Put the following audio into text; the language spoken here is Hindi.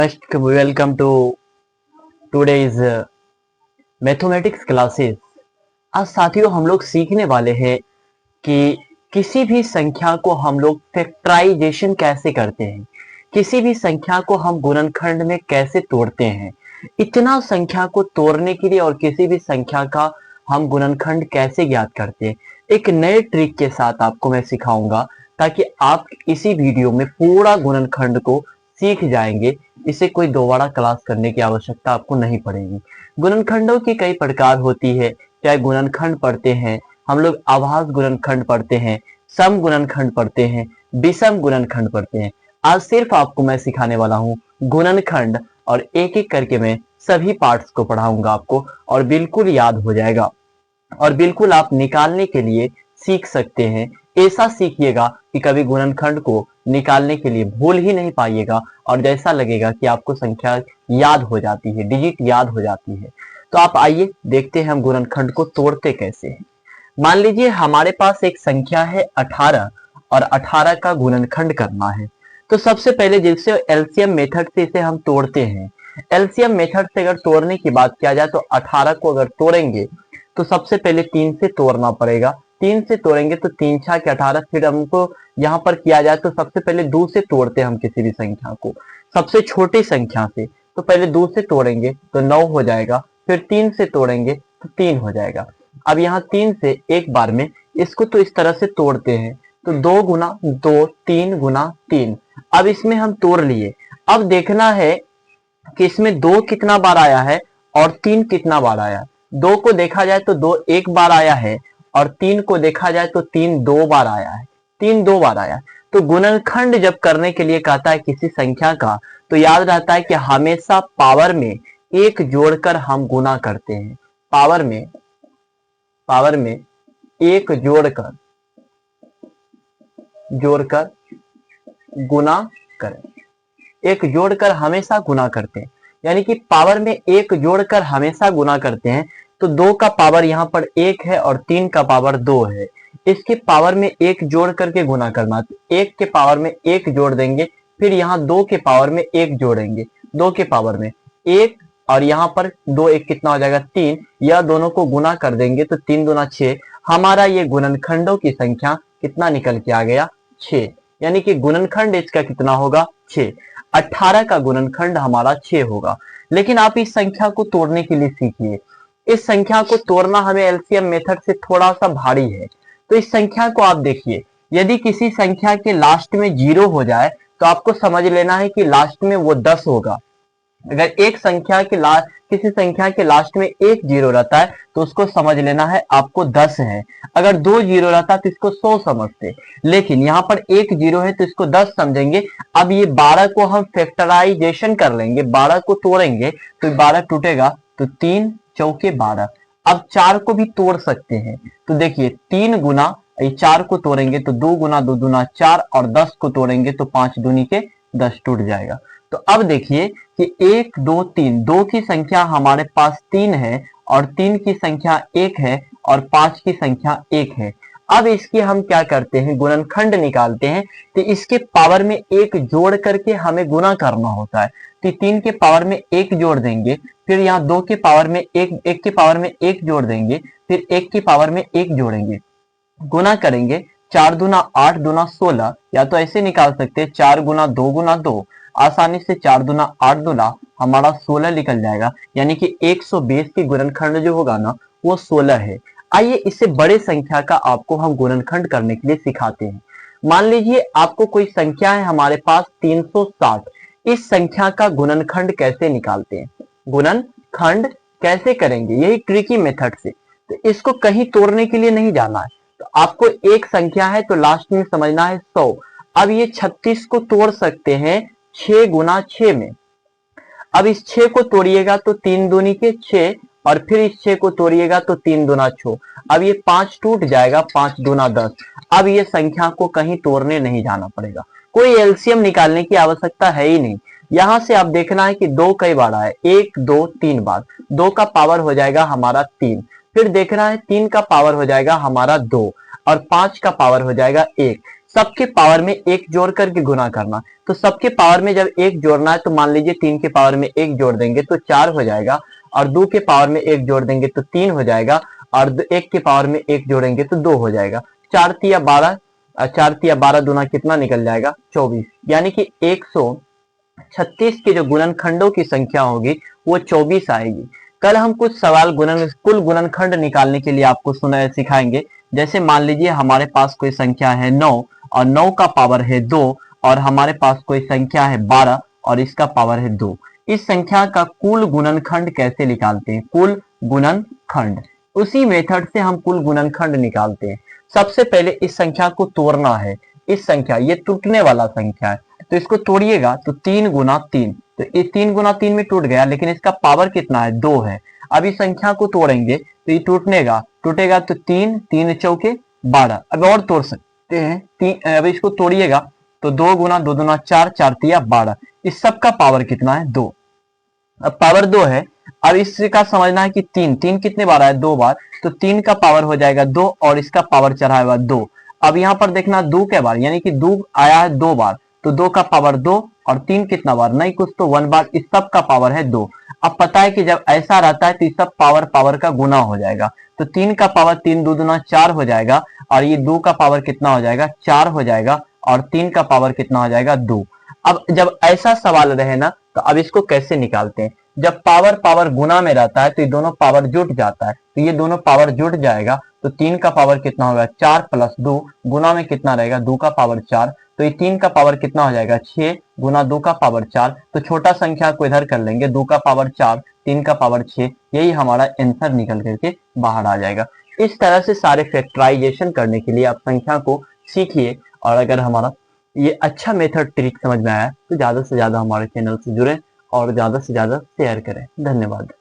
Welcome to today's mathematics classes. आज साथियों हम लोग सीखने वाले हैं कि किसी भी संख्या को हम लोग फैक्टराइजेशन कैसे करते हैं, किसी भी संख्या को हम गुणनखंड में कैसे तोड़ते हैं। इतना संख्या को तोड़ने के लिए और किसी भी संख्या का हम गुणनखंड कैसे ज्ञात करते हैं, एक नए ट्रिक के साथ आपको मैं सिखाऊंगा ताकि आप इसी वीडियो में पूरा गुणनखंड को सीख जाएंगे। इसे कोई दोबारा क्लास करने की आवश्यकता आपको नहीं पड़ेगी। गुणनखंडों की कई प्रकार होती है, चाहे गुणनखंड पढ़ते हैं हम लोग, आभास गुणनखंड पढ़ते हैं, सम गुणनखंड पढ़ते हैं, विषम गुणनखंड पढ़ते हैं। आज सिर्फ आपको मैं सिखाने वाला हूँ गुणनखंड, और एक एक करके मैं सभी पार्ट्स को पढ़ाऊंगा आपको, और बिल्कुल याद हो जाएगा और बिल्कुल आप निकालने के लिए सीख सकते हैं। ऐसा सीखिएगा कि कभी गुणनखंड को निकालने के लिए भूल ही नहीं पाइएगा और जैसा लगेगा कि आपको संख्या याद हो जाती है, डिजिट याद हो जाती है। तो आप आइए देखते हैं हम गुणनखंड को तोड़ते कैसे हैं। मान लीजिए हमारे पास एक संख्या है 18 और 18 का गुणनखंड करना है। तो सबसे पहले जिससे एलसीएम मेथड से इसे हम तोड़ते हैं, एलसीएम मेथड से अगर तोड़ने की बात किया जाए तो 18 को अगर तोड़ेंगे तो सबसे पहले 3 से तोड़ना पड़ेगा। 3 से तोड़ेंगे तो 3 छा के 18। फिर हमको यहाँ पर किया जाए तो सबसे पहले 2 से तोड़ते हैं हम किसी भी संख्या को, सबसे छोटी संख्या से। तो पहले 2 से तोड़ेंगे तो 9 हो जाएगा, फिर 3 से तोड़ेंगे तो 3 हो जाएगा। अब यहाँ 3 से एक बार में इसको तो इस तरह से तोड़ते हैं, तो 2 गुना 2, 3 गुना 3। अब इसमें हम तोड़ लिए। अब देखना है कि इसमें 2 कितना बार आया है और 3 कितना बार आया। 2 को देखा जाए तो 2 एक बार आया है, और 3 को देखा जाए तो 3 दो बार आया है। 3 दो बार आया है। तो गुणनखंड जब करने के लिए कहता है किसी संख्या का, तो याद रहता है कि हमेशा पावर में एक जोड़कर हम गुना करते हैं। पावर में एक जोड़कर गुना करें, एक जोड़कर हमेशा गुना करते हैं। यानी कि पावर में एक जोड़कर हमेशा गुना करते हैं। तो 2 का पावर यहाँ पर 1 है और 3 का पावर 2 है। इसके पावर में एक जोड़ करके गुना करना, तो 1 के पावर में 1 जोड़ देंगे, फिर यहाँ 2 के पावर में 1 जोड़ेंगे, 2 के पावर में 1, और यहाँ पर 2 1 कितना हो जाएगा 3। यह दोनों को गुना कर देंगे तो 3 दूना 6। हमारा ये गुणनखंडों की संख्या कितना निकल के आ गया, 6। यानी कि गुणनखंड इसका कितना होगा, 6। 18 का गुणनखंड हमारा 6 होगा। लेकिन आप इस संख्या को तोड़ने के लिए सीखिए। इस संख्या को तोड़ना हमें एलसीएम मेथड से थोड़ा सा भारी है। तो इस संख्या को आप देखिए, यदि किसी संख्या के लास्ट में 0 हो जाए तो आपको समझ लेना है कि लास्ट में वो 10 होगा। अगर एक संख्या के किसी संख्या के लास्ट में 1 0 रहता है तो उसको समझ लेना है आपको 10 है। अगर 2 0 रहता है तो इसको 100 समझते, लेकिन यहाँ पर 1 0 है तो इसको 10 समझेंगे। अब ये 12 को हम फैक्टराइजेशन कर लेंगे, 12 को तोड़ेंगे तो 12 टूटेगा, तो 3 चौके 12। अब 4 को भी तोड़ सकते हैं। तो देखिए 3 गुना 4 को तोड़ेंगे तो 2 गुना 2 दूना 4, और 10 को तोड़ेंगे तो 5 दूनी के 10 टूट जाएगा। तो अब देखिए कि 1 2 3, 2 की संख्या हमारे पास 3 है, और 3 की संख्या 1 है, और 5 की संख्या 1 है। अब इसकी हम क्या करते हैं, गुणनखंड निकालते हैं। तो इसके पावर में 1 जोड़ करके हमें गुना करना होता है। तो 3 के पावर में 1 जोड़ देंगे, फिर यहाँ 2 के पावर में 1 के पावर में 1 जोड़ देंगे, फिर 1 के पावर में 1 जोड़ेंगे, गुना करेंगे। 4 दूना 8 दूना 16, या तो ऐसे निकाल सकते हैं 4 गुना 2 गुना 2। आसानी से 4 दूना 8 दूना हमारा 16 निकल जाएगा। यानी कि 120 की गुणनखंड जो होगा ना वो 16 है। आइए इससे बड़े संख्या का आपको हम गुणनखंड करने के लिए सिखाते हैं। मान लीजिए आपको कोई संख्या है हमारे पास 360। इस संख्या का गुणनखंड कैसे निकालते हैं, गुणनखंड कैसे करेंगे, यही ट्रिकी मेथड से। तो इसको कहीं तोड़ने के लिए नहीं जाना है। तो आपको एक संख्या है तो लास्ट में समझना है 100। अब ये 36 को तोड़ सकते हैं 6 गुना 6 में। अब इस 6 को तोड़िएगा तो 3 दूनी के 6, और फिर इस 6 को तोड़िएगा तो 3 दूना 6। अब ये 5 टूट जाएगा, 5 दूना 10। अब ये संख्या को कहीं तोड़ने नहीं जाना पड़ेगा, कोई एलसीएम निकालने की आवश्यकता है ही नहीं। यहां से आप देखना है कि 2 कई बार आए, 1 2 3 बार। 2 का पावर हो जाएगा हमारा 3, फिर देखना है 3 का पावर हो जाएगा हमारा 2, और 5 का पावर हो जाएगा 1। सबके पावर में एक जोड़ करके गुना करना। तो सबके पावर में जब एक जोड़ना है तो मान लीजिए 3 के पावर में एक जोड़ देंगे तो 4 हो जाएगा, और 2 के पावर में एक जोड़ देंगे तो 3 हो जाएगा, और 1 के पावर में एक जोड़ेंगे तो 2 हो जाएगा। 4 तिया 12, 4 तिया 12 दूना कितना निकल जाएगा 24, यानी कि 136 के जो गुणनखंडों की संख्या होगी वो 24 आएगी। कल हम कुछ सवाल कुल गुणनखंड निकालने के लिए आपको सिखाएंगे। जैसे मान लीजिए हमारे पास कोई संख्या है 9 और 9 का पावर है 2, और हमारे पास कोई संख्या है 12 और इसका पावर है 2। इस संख्या का कुल गुणनखंड कैसे निकालते हैं? कुल गुणनखंड, उसी मेथड से हम कुल गुणनखंड निकालते हैं। सबसे पहले इस संख्या को तोड़ना है। इस संख्या, ये टूटने वाला संख्या है, तो इसको तोड़िएगा तो 3 गुना 3, तो ये 3 गुना 3 में टूट गया, लेकिन इसका पावर कितना है 2 है। अब इस संख्या को तोड़ेंगे तो ये टूटेगा तो 3 3 चौके 12। अब और तोड़ सकते हैं, अब इसको तोड़िएगा तो 2 गुना 2 दूना 4, 4 तिया 12। इस सब का पावर कितना है 2। अब पावर 2 है, अब इसका समझना है कि 3 3 कितने बार आया 2 बार, तो 3 का पावर हो जाएगा 2 और इसका पावर चढ़ा हुआ 2। अब यहाँ पर देखना 2 के बार, यानी कि 2 आया है 2 बार, तो 2 का पावर 2 और 3 कितना बार, नहीं कुछ तो 1 बार, इस सब का पावर है 2। अब पता है कि जब ऐसा रहता है तो इस सब पावर का गुना हो जाएगा, तो 3 का पावर 3 2 दूना 4 हो जाएगा, और ये 2 का पावर कितना हो जाएगा 4 हो जाएगा, और 3 का पावर कितना हो जाएगा 2। अब जब ऐसा सवाल रहे ना तो अब इसको कैसे निकालते हैं? जब पावर गुना में रहता है तो ये दोनों पावर जुट जाता है, तो ये दोनों पावर जुट जाएगा, तो 3 का पावर कितना होगा 4 प्लस 2, गुना में कितना रहेगा 2 का पावर 4, तो ये 3 का पावर कितना हो जाएगा 6 गुना 2 का पावर 4। तो छोटा संख्या को इधर कर लेंगे, 2 का पावर 4 3 का पावर 6, यही हमारा आंसर निकल करके बाहर आ जाएगा। इस तरह से सारे फैक्टराइजेशन करने के लिए आप संख्या को सीखिए, और अगर हमारा ये अच्छा मेथड ट्रिक समझ में आया तो ज्यादा से ज्यादा हमारे चैनल से जुड़े और ज्यादा से ज्यादा शेयर करें। धन्यवाद।